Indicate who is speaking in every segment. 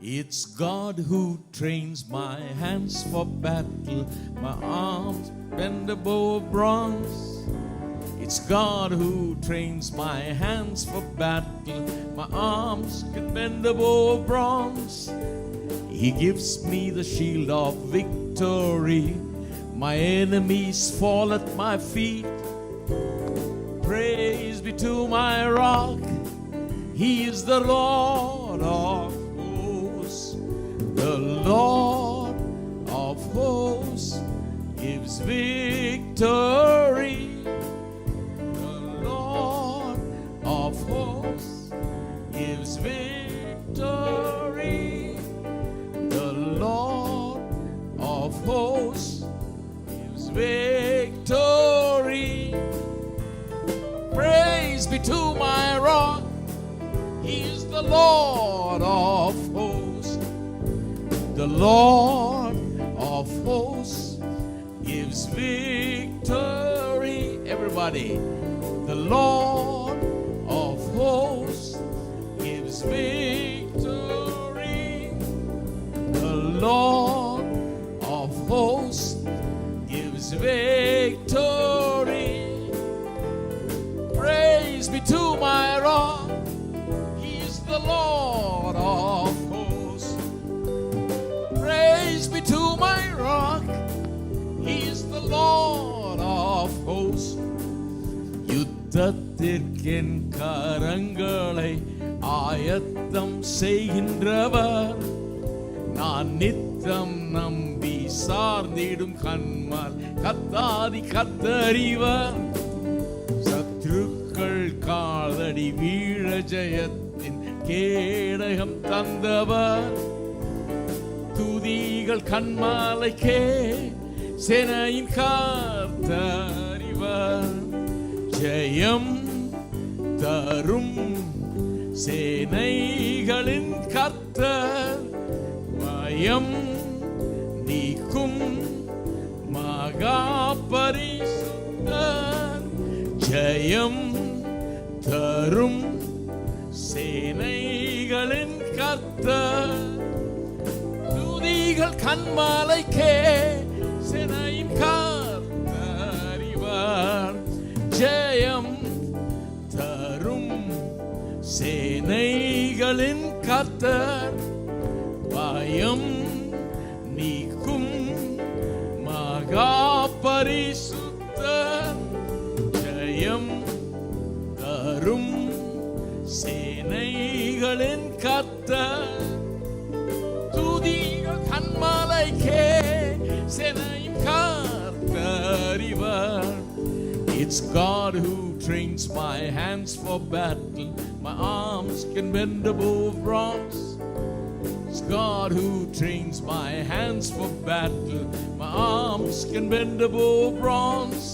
Speaker 1: It's God who trains my hands for battle, my arms bend a bow of bronze. It's God who trains my hands for battle, my arms can bend a bow of bronze. He gives me the shield of victory, my enemies fall at my feet. Praise be to my rock, He is the Lord of hosts. The Lord of hosts gives victory. The Lord of hosts gives victory. The Lord of hosts gives victory. Praise be to my rock, He is the Lord of hosts. The Lord of hosts gives victory. Everybody, the Lord of hosts gives victory. The Lord of hosts gives victory. Praise be to my rock, He is the Lord of hosts. Praise be to my rock, He is the Lord of hosts. யுத்தத்திற்கென் கரங்களை ஆயத்தம் செய்கின்றவர், நான் நித்தம் நம்பி சார்ந்திடும் கண்மால் கத்தாதி கத்தறிவர். சத்ருக்கள் காலடி வீழ ஜெயத்தின் கேடகம் தந்தவர், துதிகள் கண்மாலைக்கே சேனையின் கர்த்தறிவர். ஜெயம் தரும் சேனைகளின் கர்த்தர், பயம் நீக்கும் மகா பரிசுத்தர். ஜெயம் தரும் சேனைகளின் கர்த்தர், துதிகள் கண்மாலைக்கே சேனையின் கர்த்தறிவர். ஜெயம் தரும் சேனைகளின் கர்த்தர், பயம் நீக்கும் மகா பரிசுத்தர். ஜெயம் தரும் சேனைகளின் கர்த்தர், துதிகள் கண்மாலைக்கே சேனையின் கர்த்தறிவர். It's God who trains my hands for battle, my arms can bend a bow of bronze. It's God who trains my hands for battle, my arms can bend a bow of bronze.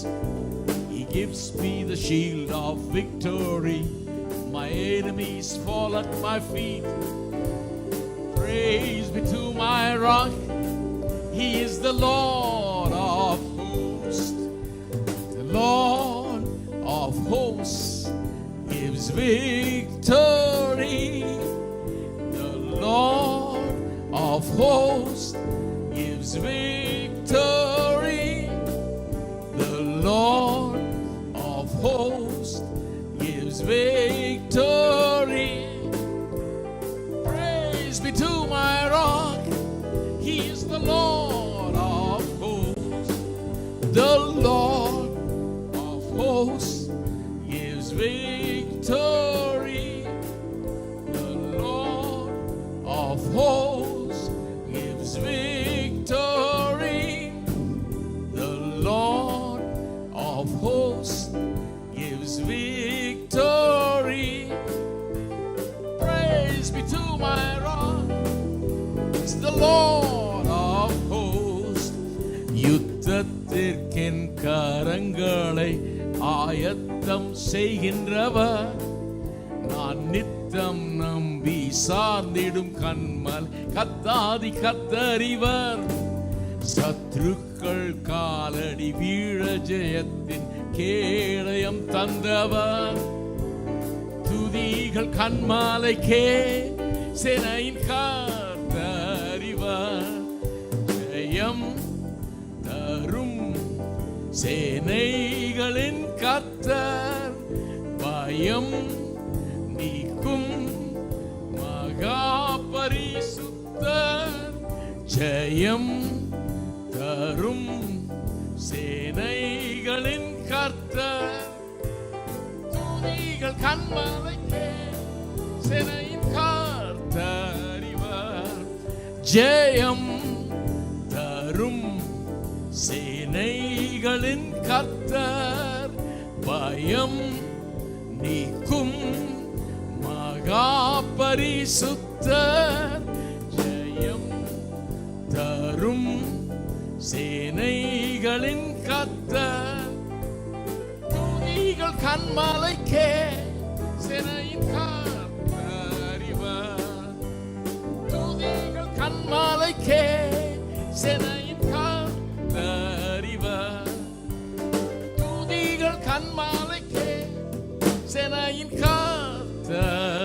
Speaker 1: He gives me the shield of victory, my enemies fall at my feet. Praise be to my rock, He is the Lord of hosts. The Lord of hosts gives victory. The Lord of hosts gives victory. The Lord of hosts gives victory. Praise be to my rock, He is the Lord of hosts. The Lord of hosts gives victory. The Lord of hosts gives victory. The Lord of hosts gives victory. Praise be to my rock, it's the Lord of hosts. யுத்தத்திற்கென் கரங்களை ஆயத்தம் செய்கின்றவர், நான் நித்தம் நம்பி சார்ந்திடும் கண்மல் கத்தாதி கத்தறிவர். சத்ருக்கள் காலடி வீழ ஜெயத்தின் கேடயம் தந்தவர், துதிகள் கண்மாலைக்கே சேனையின் கர்த்தர். ஜெயம் தரும் சேனைகளின் கர்த்தர், பயம் நீக்கும் மகா பரிசுத்தர். ஜெயம் தரும் சேனைகளின் கர்த்தர், துதிகள் கண்மலைக்கே சேனையின் கர்த்தர் இவர். ஜெயம் தரும் சேனைகளின் கர்த்தர், பயம் நீக்கும் மகா பரிசுத்தர். ஜெயம் தரும் சேனைகளின் கர்த்தர், துதிகள் கண்மலைக்கே சேனையின் கர்த்தர் இவர். துதிகள் கண்மலைக்கே சேனையின் கர்த்தர் இவர். துதிகள் கண்மலைக்கே சேனையின் கர்த்தர்